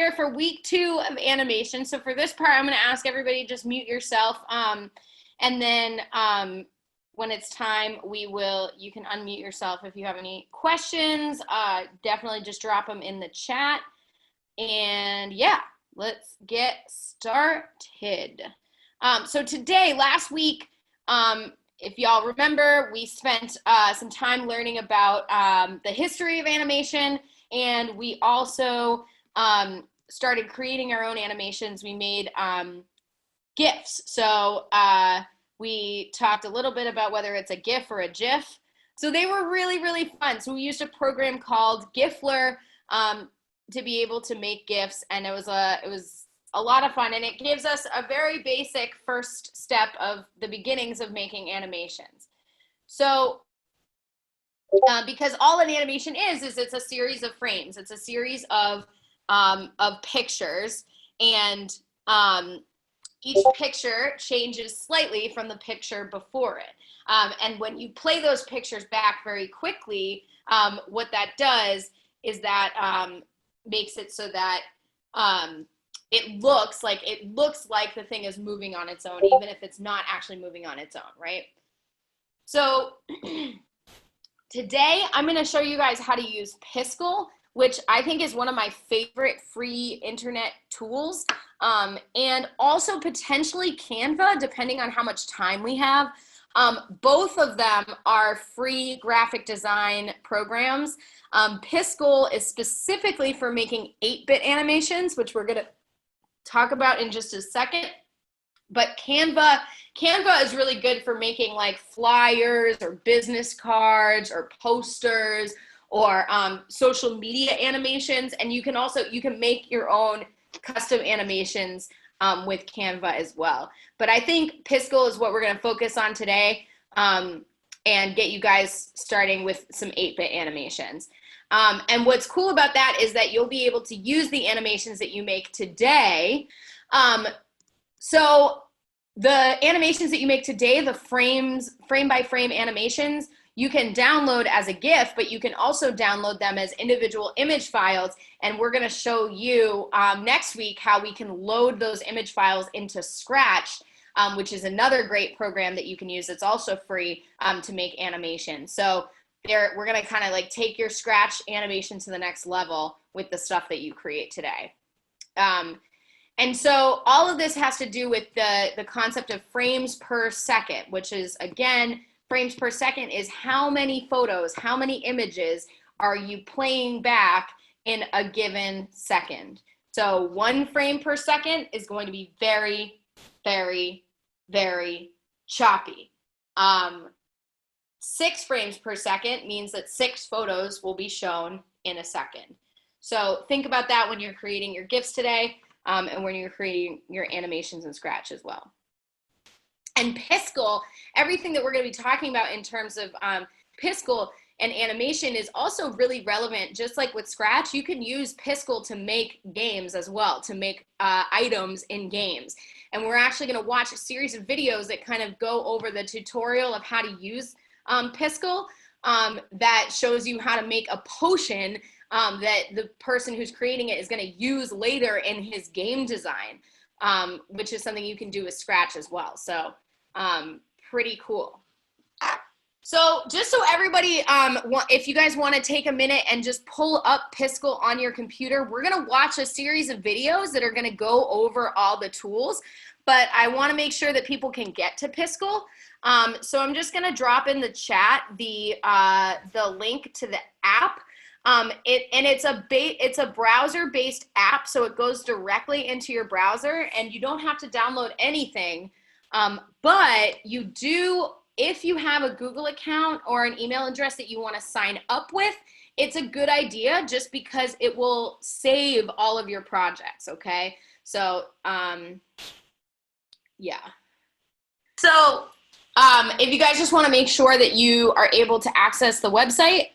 here for week 2 of animation. So for this part, I'm going to ask everybody to just mute yourself. And then when it's time, you can unmute yourself if you have any questions. Definitely just drop them in the chat. And yeah, let's get started. So today, last week, if y'all remember, we spent some time learning about the history of animation, and we also started creating our own animations. We made GIFs. So we talked a little bit about whether it's a GIF or a GIF. So they were really, really fun. So we used a program called Gifler to be able to make GIFs, and it was a lot of fun, and it gives us a very basic first step of the beginnings of making animations. So because all an animation is it's a series of frames. It's a series of pictures, and each picture changes slightly from the picture before it. And when you play those pictures back very quickly, what that does is that makes it so that it looks like the thing is moving on its own, even if it's not actually moving on its own, right? So today I'm going to show you guys how to use Piskel, which I think is one of my favorite free internet tools, and also potentially Canva, depending on how much time we have. Both of them are free graphic design programs. Piskel is specifically for making 8-bit animations, which we're going to talk about in just a second. But Canva is really good for making like flyers or business cards or posters or social media animations. And you can make your own custom animations with Canva as well. But I think Piskel is what we're going to focus on today, and get you guys starting with some 8-bit animations. And what's cool about that is that you'll be able to use the animations that you make today. So the animations that you make today, the frame by frame animations, you can download as a GIF, but you can also download them as individual image files. And we're going to show you next week how we can load those image files into Scratch, which is another great program that you can use. It's also free to make animation. So we're going to kind of like take your Scratch animation to the next level with the stuff that you create today. And so all of this has to do with the concept of frames per second, which is, again, frames per second is how many photos, how many images are you playing back in a given second. So 1 frame per second is going to be very, very, very choppy. 6 frames per second means that 6 photos will be shown in a second. So think about that when you're creating your GIFs today, and when you're creating your animations in Scratch as well. And Piskel, everything that we're going to be talking about in terms of Piskel and animation is also really relevant. Just like with Scratch, you can use Piskel to make games as well, to make items in games. And we're actually going to watch a series of videos that kind of go over the tutorial of how to use Piskel, that shows you how to make a potion that the person who's creating it is going to use later in his game design, which is something you can do with Scratch as well. So pretty cool. So just so everybody, if you guys want to take a minute and just pull up Piskel on your computer, we're going to watch a series of videos that are going to go over all the tools, but I want to make sure that people can get to Piskel. So I'm just going to drop in the chat the link to the app. It's a browser-based app, so it goes directly into your browser, and you don't have to download anything. But you do, if you have a Google account or an email address that you want to sign up with, it's a good idea just because it will save all of your projects, okay? So, yeah. So, if you guys just want to make sure that you are able to access the website,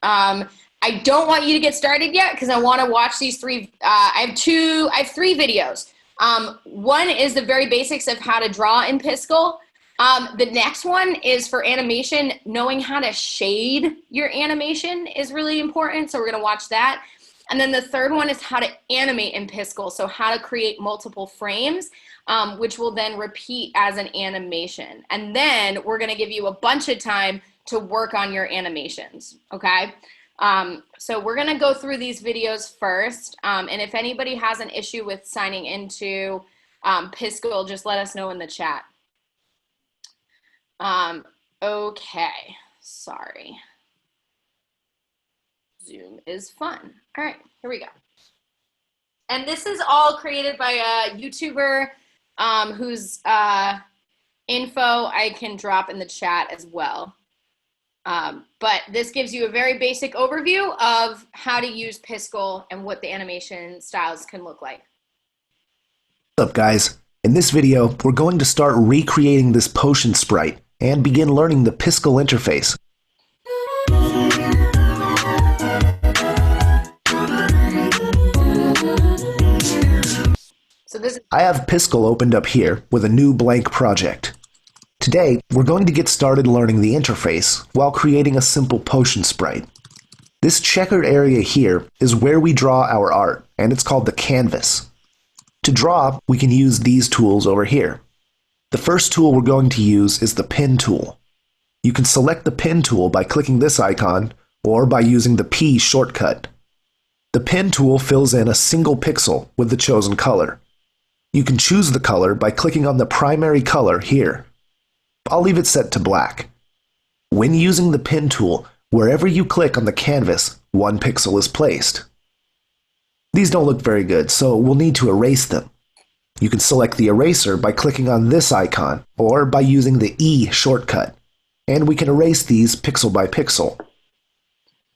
I don't want you to get started yet because I want to watch these 3. I have 3 videos. One is the very basics of how to draw in Piskel. The next one is for animation. Knowing how to shade your animation is really important, so we're going to watch that. And then the third one is how to animate in Piskel. So how to create multiple frames, which will then repeat as an animation. And then we're gonna give you a bunch of time to work on your animations, okay? So we're gonna go through these videos first. And if anybody has an issue with signing into Piskel, just let us know in the chat. Okay, sorry. Zoom is fun. All right, here we go. And this is all created by a YouTuber whose info I can drop in the chat as well. But this gives you a very basic overview of how to use Piskel and what the animation styles can look like. What's up, guys? In this video, we're going to start recreating this potion sprite and begin learning the Piskel interface. I have Piskel opened up here with a new blank project. Today, we're going to get started learning the interface while creating a simple potion sprite. This checkered area here is where we draw our art, and it's called the canvas. To draw, we can use these tools over here. The first tool we're going to use is the pen tool. You can select the pen tool by clicking this icon or by using the P shortcut. The pen tool fills in a single pixel with the chosen color. You can choose the color by clicking on the primary color here. I'll leave it set to black. When using the pen tool, wherever you click on the canvas, one pixel is placed. These don't look very good, so we'll need to erase them. You can select the eraser by clicking on this icon or by using the E shortcut, and we can erase these pixel by pixel.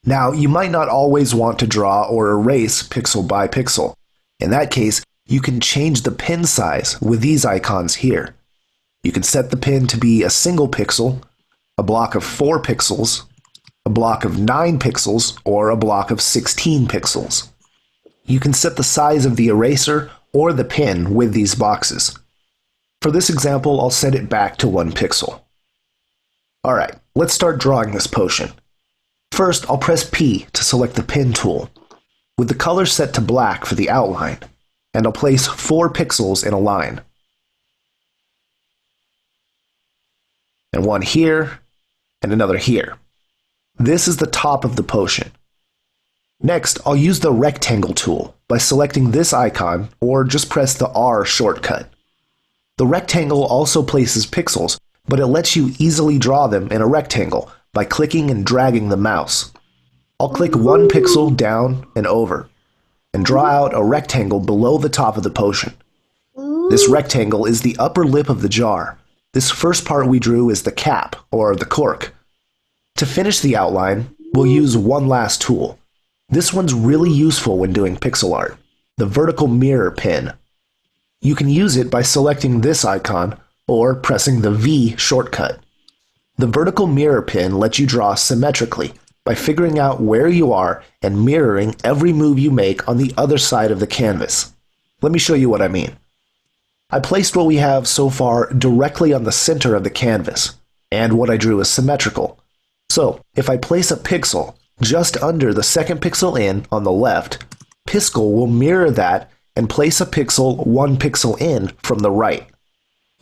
Now, you might not always want to draw or erase pixel by pixel. In that case, you can change the pen size with these icons here. You can set the pen to be a single pixel, a block of 4 pixels, a block of 9 pixels, or a block of 16 pixels. You can set the size of the eraser or the pen with these boxes. For this example, I'll set it back to 1 pixel. Alright, let's start drawing this potion. First, I'll press P to select the pen tool, with the color set to black for the outline, and I'll place 4 pixels in a line. And one here, and another here. This is the top of the potion. Next, I'll use the rectangle tool by selecting this icon or just press the R shortcut. The rectangle also places pixels, but it lets you easily draw them in a rectangle by clicking and dragging the mouse. I'll click 1 pixel down and over, and draw out a rectangle below the top of the potion. This rectangle is the upper lip of the jar. This first part we drew is the cap, or the cork. To finish the outline, we'll use one last tool. This one's really useful when doing pixel art, the vertical mirror pen. You can use it by selecting this icon or pressing the V shortcut. The vertical mirror pen lets you draw symmetrically by figuring out where you are and mirroring every move you make on the other side of the canvas. Let me show you what I mean. I placed what we have so far directly on the center of the canvas, and what I drew is symmetrical. So, if I place a pixel just under the second pixel in on the left, Piskel will mirror that and place a pixel 1 pixel in from the right.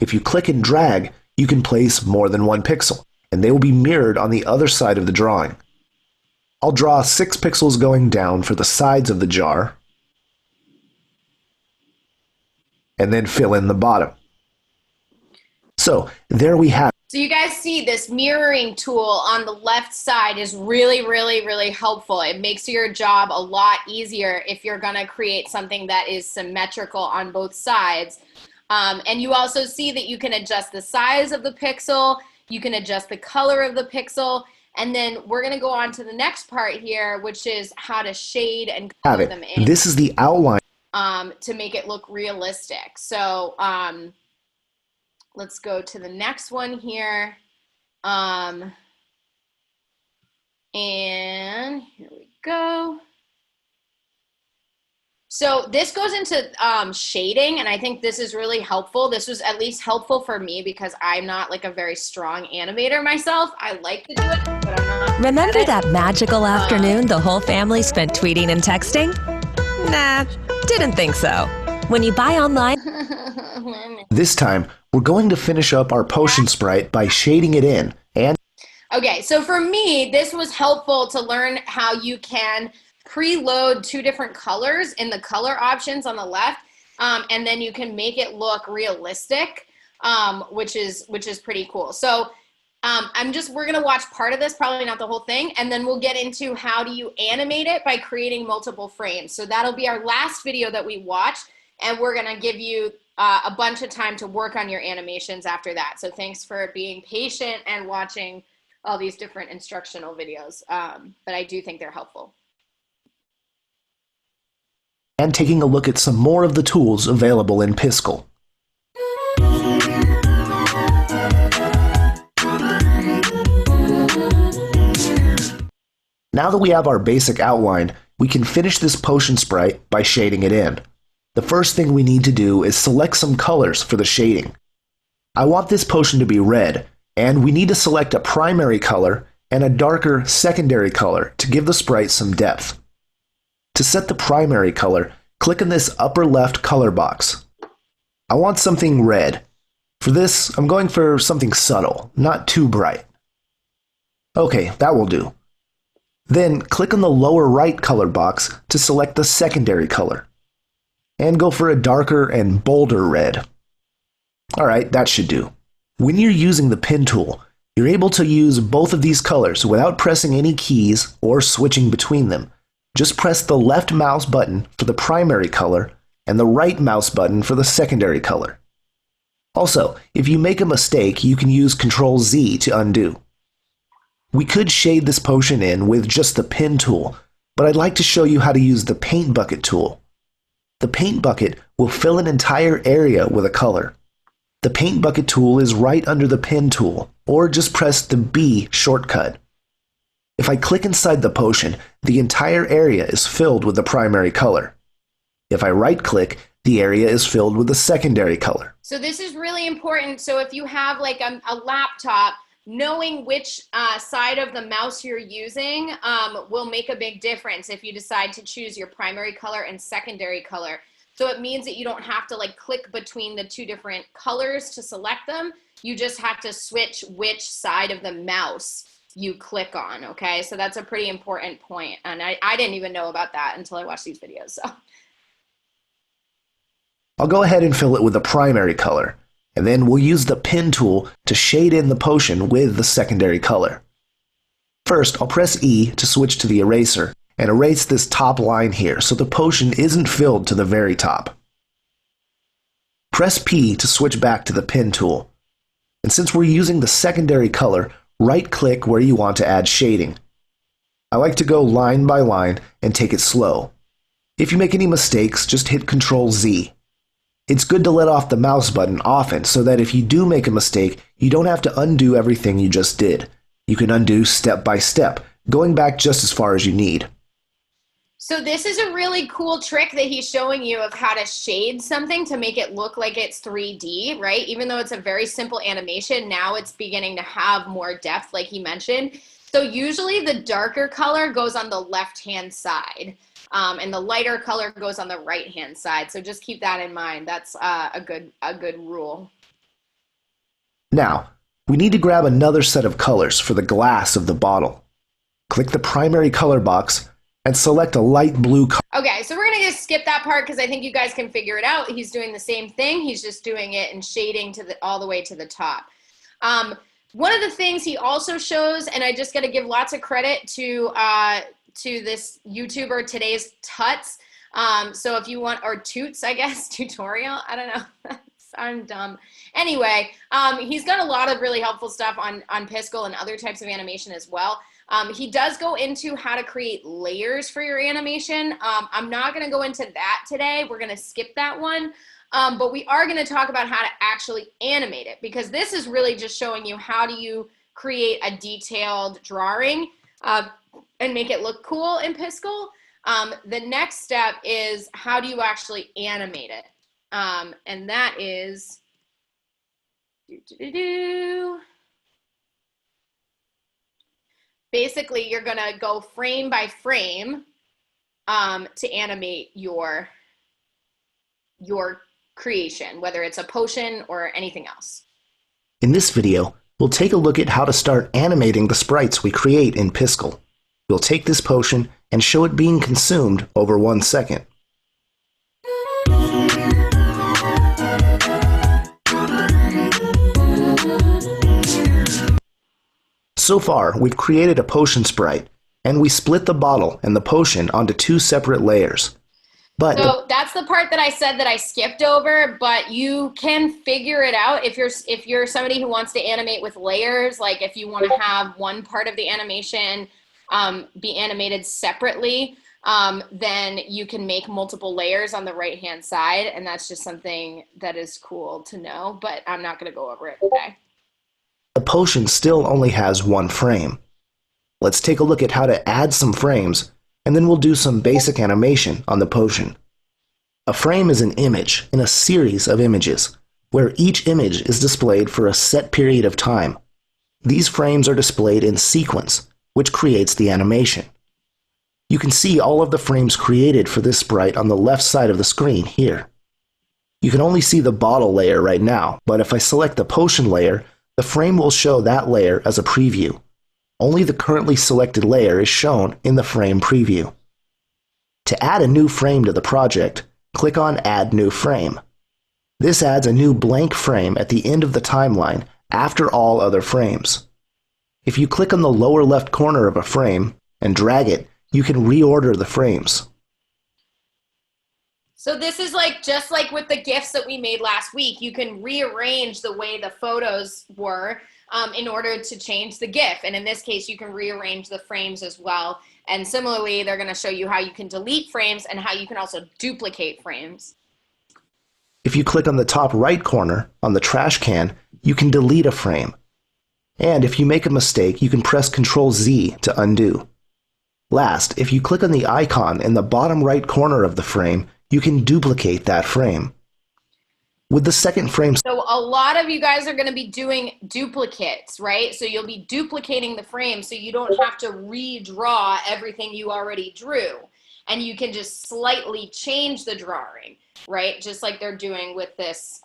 If you click and drag, you can place more than 1 pixel, and they will be mirrored on the other side of the drawing. I'll draw 6 pixels going down for the sides of the jar, and then fill in the bottom. So, there we have it. So you guys see this mirroring tool on the left side is really, really, really helpful. It makes your job a lot easier if you're gonna create something that is symmetrical on both sides. And you also see that you can adjust the size of the pixel, you can adjust the color of the pixel, and then we're gonna go on to the next part here, which is how to shade and color them in. This is the outline. To make it look realistic. So, let's go to the next one here. And here we go. So this goes into shading, and I think this is really helpful. This was at least helpful for me because I'm not like a very strong animator myself. I like to do it, but I'm not Remember that magical afternoon the whole family spent tweeting and texting? Nah, didn't think so. When you buy online... This time, we're going to finish up our potion sprite by shading it in and... Okay, so for me, this was helpful to learn how you can preload 2 different colors in the color options on the left, and then you can make it look realistic, which is pretty cool. So we're gonna watch part of this, probably not the whole thing, and then we'll get into how do you animate it by creating multiple frames. So that'll be our last video that we watch, and we're gonna give you a bunch of time to work on your animations after that. So thanks for being patient and watching all these different instructional videos, but I do think they're helpful. And taking a look at some more of the tools available in Piskel. Now that we have our basic outline, we can finish this potion sprite by shading it in. The first thing we need to do is select some colors for the shading. I want this potion to be red, and we need to select a primary color and a darker secondary color to give the sprite some depth. To set the primary color, click in this upper left color box. I want something red. For this, I'm going for something subtle, not too bright. Okay, that will do. Then click on the lower right color box to select the secondary color. And go for a darker and bolder red. Alright, that should do. When you're using the pen tool, you're able to use both of these colors without pressing any keys or switching between them. Just press the left mouse button for the primary color and the right mouse button for the secondary color. Also, if you make a mistake, you can use Ctrl-Z to undo. We could shade this potion in with just the pen tool, but I'd like to show you how to use the paint bucket tool. The paint bucket will fill an entire area with a color. The paint bucket tool is right under the pen tool, or just press the B shortcut. If I click inside the potion, the entire area is filled with the primary color. If I right-click, the area is filled with the secondary color. So this is really important. So if you have like a laptop, knowing which side of the mouse you're using will make a big difference if you decide to choose your primary color and secondary color. So it means that you don't have to like click between the 2 different colors to select them. You just have to switch which side of the mouse you click on, okay? So that's a pretty important point. And I didn't even know about that until I watched these videos. So I'll go ahead and fill it with the primary color, and then we'll use the pen tool to shade in the potion with the secondary color. First, I'll press E to switch to the eraser and erase this top line here so the potion isn't filled to the very top. Press P to switch back to the pen tool. And since we're using the secondary color, right-click where you want to add shading. I like to go line by line and take it slow. If you make any mistakes, just hit Ctrl-Z. It's good to let off the mouse button often so that if you do make a mistake, you don't have to undo everything you just did. You can undo step by step, going back just as far as you need. So this is a really cool trick that he's showing you of how to shade something to make it look like it's 3D, right? Even though it's a very simple animation, now it's beginning to have more depth, like he mentioned. So usually the darker color goes on the left-hand side, and the lighter color goes on the right-hand side. So just keep that in mind. That's a good rule. Now, we need to grab another set of colors for the glass of the bottle. Click the primary color box and select a light blue color. Okay, so we're gonna just skip that part because I think you guys can figure it out. He's doing the same thing. He's just doing it and shading to all the way to the top. One of the things he also shows, and I just got to give lots of credit to this YouTuber, Today's Tuts. So if you want, or Toots, I guess, tutorial. I don't know. I'm dumb. Anyway, he's got a lot of really helpful stuff on Piskel and other types of animation as well. He does go into how to create layers for your animation. I'm not going to go into that today. We're going to skip that one. But we are going to talk about how to actually animate it, because this is really just showing you how do you create a detailed drawing and make it look cool in Piskel. The next step is how do you actually animate it? And that is basically you're gonna go frame by frame to animate your creation, whether it's a potion or anything else. In this video, we'll take a look at how to start animating the sprites we create in Piskel. We'll take this potion and show it being consumed over 1 second. So far, we've created a potion sprite, and we split the bottle and the potion onto 2 separate layers. So that's the part that I said that I skipped over, but you can figure it out if you're somebody who wants to animate with layers, like if you want to have one part of the animation be animated separately, then you can make multiple layers on the right-hand side, and that's just something that is cool to know, but I'm not going to go over it today. The potion still only has 1 frame. Let's take a look at how to add some frames, and then we'll do some basic animation on the potion. A frame is an image in a series of images, where each image is displayed for a set period of time. These frames are displayed in sequence, which creates the animation. You can see all of the frames created for this sprite on the left side of the screen here. You can only see the bottle layer right now, but if I select the potion layer, the frame will show that layer as a preview. Only the currently selected layer is shown in the frame preview. To add a new frame to the project, click on Add New Frame. This adds a new blank frame at the end of the timeline after all other frames. If you click on the lower left corner of a frame and drag it, you can reorder the frames. So this is just like with the GIFs that we made last week, you can rearrange the way the photos were in order to change the GIF. And in this case, you can rearrange the frames as well. And similarly, they're going to show you how you can delete frames and how you can also duplicate frames. If you click on the top right corner on the trash can, you can delete a frame. And if you make a mistake, you can press Ctrl-Z to undo. Last, if you click on the icon in the bottom right corner of the frame, you can duplicate that frame. With the second frame... So a lot of you guys are going to be doing duplicates, right? So you'll be duplicating the frame so you don't have to redraw everything you already drew. And you can just slightly change the drawing, right? Just like they're doing with this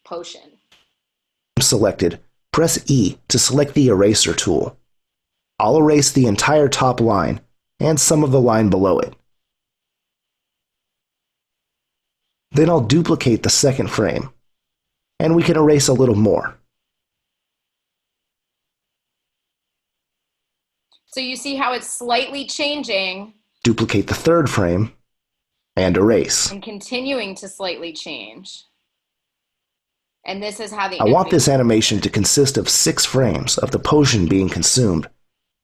potion. Selected, press E to select the eraser tool. I'll erase the entire top line and some of the line below it. Then I'll duplicate the second frame, and we can erase a little more. So you see how it's slightly changing. Duplicate the third frame, and erase. And continuing to slightly change. And this is how the... I want this animation to consist of 6 frames of the potion being consumed,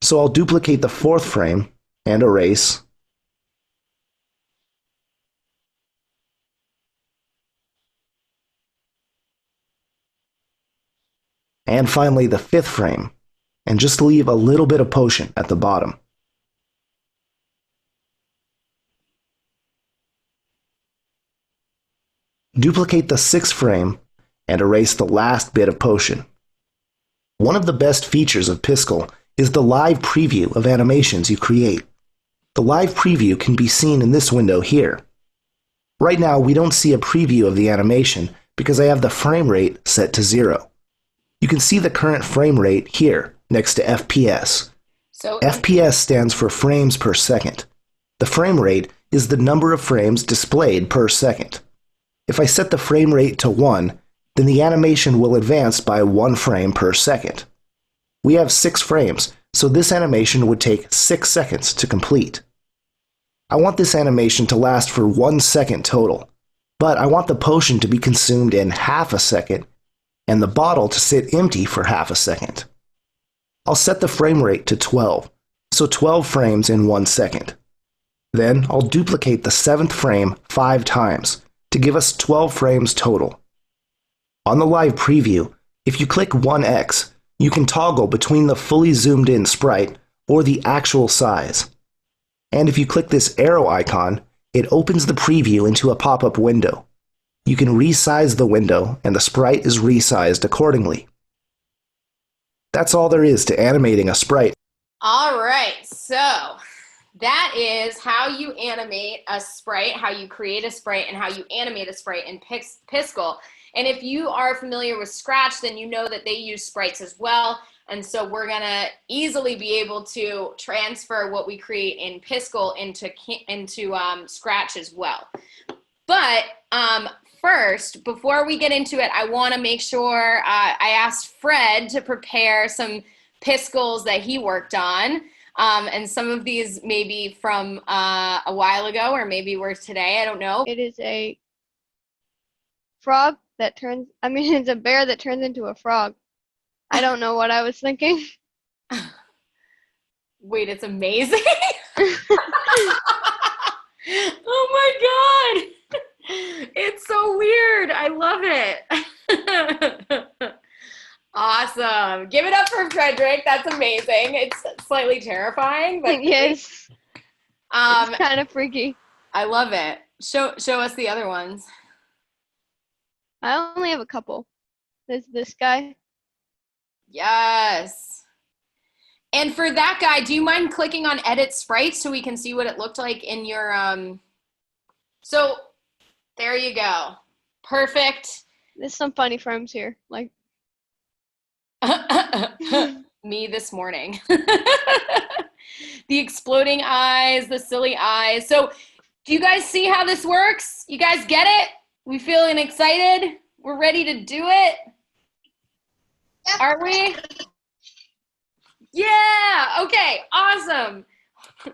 so I'll duplicate the 4th frame, and erase. And finally the 5th frame, and just leave a little bit of potion at the bottom. Duplicate the 6th frame and erase the last bit of potion. One of the best features of Piskel is the live preview of animations you create. The live preview can be seen in this window here. Right now we don't see a preview of the animation because I have the frame rate set to 0. You can see the current frame rate here, next to FPS. So FPS stands for frames per second. The frame rate is the number of frames displayed per second. If I set the frame rate to 1, then the animation will advance by 1 frame per second. We have 6 frames, so this animation would take 6 seconds to complete. I want this animation to last for 1 second total, but I want the potion to be consumed in half a second and the bottle to sit empty for half a second. I'll set the frame rate to 12, so 12 frames in 1 second. Then I'll duplicate the 7th frame 5 times to give us 12 frames total. On the live preview, if you click 1x, you can toggle between the fully zoomed in sprite or the actual size. And if you click this arrow icon, it opens the preview into a pop-up window. You can resize the window and the sprite is resized accordingly. That's all there is to animating a sprite. All right, so that is how you animate a sprite, how you create a sprite, and how you animate a sprite in Piskel. And if you are familiar with Scratch, then you know that they use sprites as well. And so we're gonna easily be able to transfer what we create in Piskel into Scratch as well. But first, before we get into it, I want to make sure I asked Fred to prepare some Piskels that he worked on. And some of these maybe from a while ago or maybe were today. I don't know. It is a frog that turns, it's a bear that turns into a frog. I don't know what I was thinking. Wait, it's amazing. Oh my God. It's so weird. I love it. Awesome. Give it up for Frederick. That's amazing. It's slightly terrifying, but Yes. it's kind of freaky. I love it. Show us the other ones. I only have a couple. There's this guy. Yes. And for that guy, do you mind clicking on edit sprite so we can see what it looked like in your so there you go. Perfect. There's some funny frames here. Like Me this morning. The exploding eyes, the silly eyes. So do you guys see how this works? You guys get it? We feeling excited? We're ready to do it? Yep. Are we? Yeah, okay, awesome.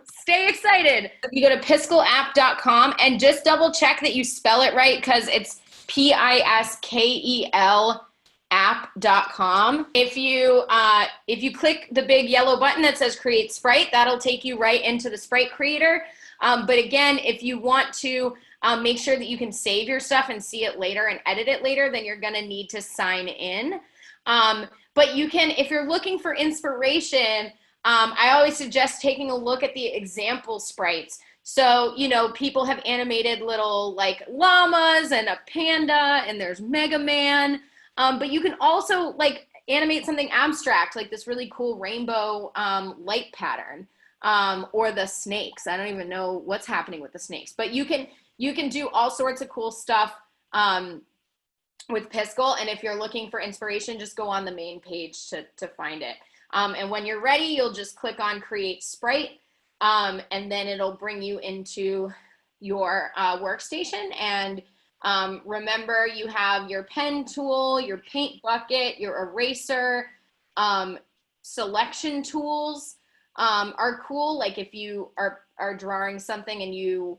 Stay excited. You go to piskelapp.com and just double check that you spell it right because it's Piskel app.com. If you click the big yellow button that says create sprite, that'll take you right into the sprite creator. But again, if you want to make sure that you can save your stuff and see it later and edit it later, then you're gonna need to sign in. But you can, if you're looking for inspiration, I always suggest taking a look at the example sprites. So, you know, people have animated little like llamas and a panda and there's Mega Man. But you can also like animate something abstract, like this really cool rainbow light pattern, or the snakes. I don't even know what's happening with the snakes, but you can do all sorts of cool stuff with Piskel. And if you're looking for inspiration, just go on the main page to find it. And when you're ready, you'll just click on Create Sprite, and then it'll bring you into your workstation. And remember, you have your pen tool, your paint bucket, your eraser, selection tools are cool. Like if you are drawing something and you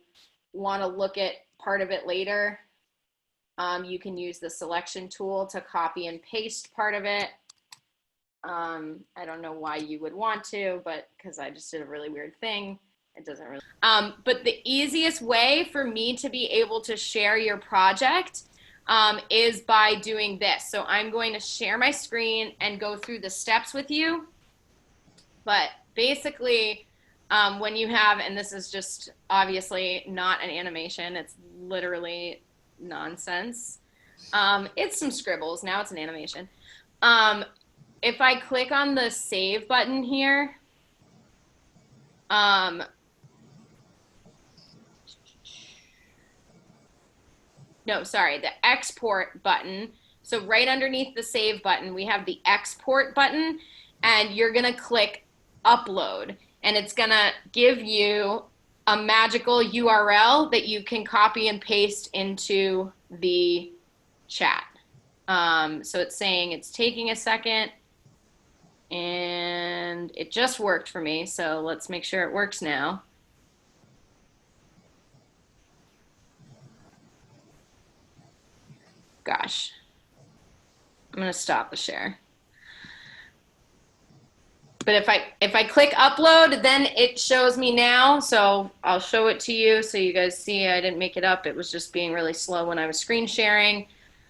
want to look at part of it later, you can use the selection tool to copy and paste part of it. I don't know why you would want to, but because I just did a really weird thing. It doesn't really. But the easiest way for me to be able to share your project is by doing this. So I'm going to share my screen and go through the steps with you. But basically, when you have, and this is just obviously not an animation, it's literally nonsense. It's some scribbles. Now it's an animation. If I click on the save button here, no, sorry, the export button. So right underneath the save button, we have the export button, and you're gonna click upload, and it's gonna give you a magical URL that you can copy and paste into the chat. So it's saying it's taking a second, and it just worked for me, so let's make sure it works now. Gosh, I'm gonna stop the share. But if I click upload, then it shows me now. So I'll show it to you so you guys see I didn't make it up. It was just being really slow when I was screen sharing.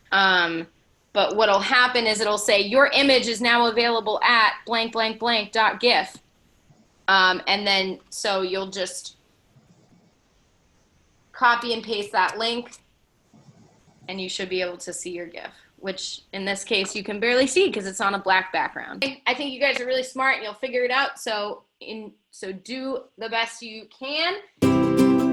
But what'll happen is it'll say your image is now available at blank blank blank .gif. And then so you'll just copy and paste that link, and you should be able to see your GIF, which in this case you can barely see because it's on a black background. I think you guys are really smart and you'll figure it out. So So do the best you can.